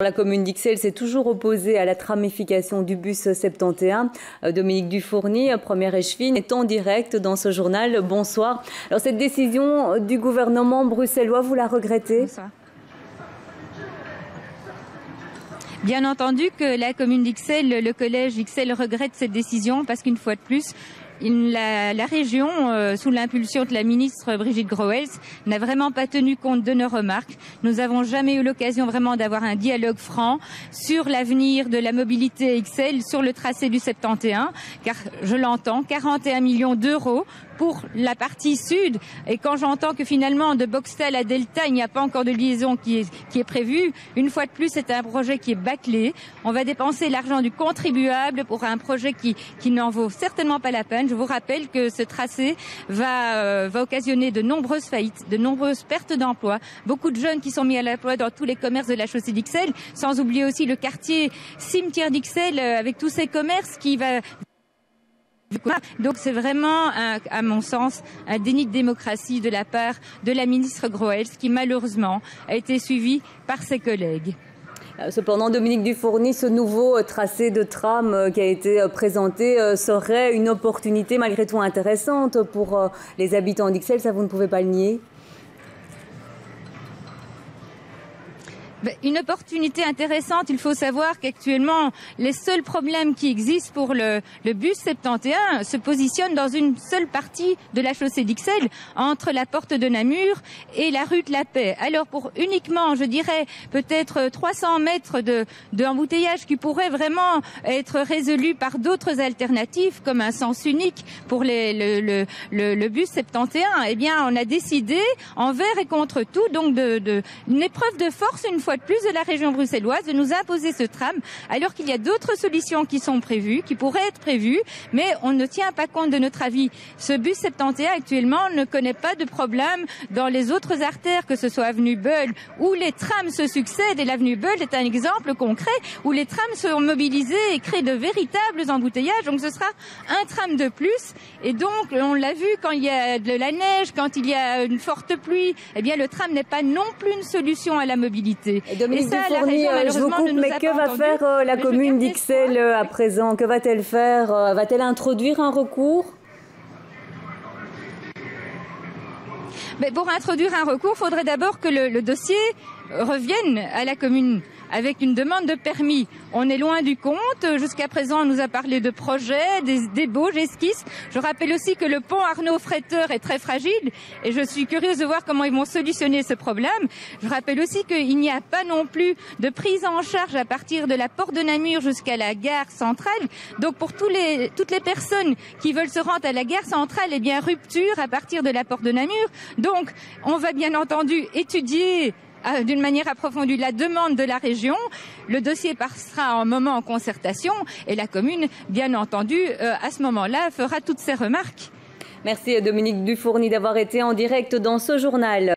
La commune d'Ixelles s'est toujours opposée à la tramification du bus 71. Dominique Dufourny, première échevine, est en direct dans ce journal. Bonsoir. Alors cette décision du gouvernement bruxellois, vous la regrettez? Bonsoir. Bien entendu que la commune d'Ixelles, le collège d'Ixelles regrette cette décision parce qu'une fois de plus, la région, sous l'impulsion de la ministre Brigitte Groels, n'a vraiment pas tenu compte de nos remarques. Nous n'avons jamais eu l'occasion vraiment d'avoir un dialogue franc sur l'avenir de la mobilité à Ixelles, sur le tracé du 71, car je l'entends, 41 millions d'euros pour la partie sud. Et quand j'entends que finalement de Boxtel à Delta, il n'y a pas encore de liaison qui est prévue, une fois de plus, c'est un projet qui est bâclé. On va dépenser l'argent du contribuable pour un projet qui n'en vaut certainement pas la peine. Je vous rappelle que ce tracé va occasionner de nombreuses faillites, de nombreuses pertes d'emplois, beaucoup de jeunes qui sont mis à l'emploi dans tous les commerces de la chaussée d'Ixelles, sans oublier aussi le quartier cimetière d'Ixelles avec tous ces commerces qui va... Donc c'est vraiment, à mon sens, un déni de démocratie de la part de la ministre Groels qui malheureusement a été suivi par ses collègues. Cependant, Dominique Dufourny, ce nouveau tracé de tram qui a été présenté serait une opportunité malgré tout intéressante pour les habitants d'Ixelles, ça vous ne pouvez pas le nier? Une opportunité intéressante. Il faut savoir qu'actuellement, les seuls problèmes qui existent pour le bus 71 se positionnent dans une seule partie de la chaussée d'Ixelles, entre la porte de Namur et la rue de la Paix. Alors pour uniquement, je dirais, peut-être 300 mètres de embouteillage qui pourrait vraiment être résolu par d'autres alternatives, comme un sens unique pour le bus 71, eh bien on a décidé, envers et contre tout, donc une épreuve de force, une fois de plus, de la région bruxelloise, de nous imposer ce tram, alors qu'il y a d'autres solutions qui sont prévues, qui pourraient être prévues, mais on ne tient pas compte de notre avis. Ce bus 71 actuellement ne connaît pas de problème dans les autres artères, que ce soit avenue Beul, où les trams se succèdent, et l'avenue Beul est un exemple concret où les trams sont mobilisés et créent de véritables embouteillages. Donc ce sera un tram de plus, et donc on l'a vu quand il y a de la neige, quand il y a une forte pluie, eh bien le tram n'est pas non plus une solution à la mobilité. Dominique Dufourny, je vous coupe, mais que va faire la commune d'Ixelles à présent? Que va-t-elle faire? Va-t-elle introduire un recours? Mais pour introduire un recours, il faudrait d'abord que le dossier revienne à la commune avec une demande de permis. On est loin du compte. Jusqu'à présent, on nous a parlé de projets, d'ébauches, d'esquisses. Je rappelle aussi que le pont Arnaud-Fretteur est très fragile et je suis curieuse de voir comment ils vont solutionner ce problème. Je rappelle aussi qu'il n'y a pas non plus de prise en charge à partir de la porte de Namur jusqu'à la gare centrale. Donc pour toutes les personnes qui veulent se rendre à la gare centrale, eh bien rupture à partir de la porte de Namur. Donc on va bien entendu étudier d'une manière approfondie la demande de la région. Le dossier passera un moment en concertation et la commune, bien entendu, à ce moment-là, fera toutes ses remarques. Merci Dominique Dufourny d'avoir été en direct dans ce journal.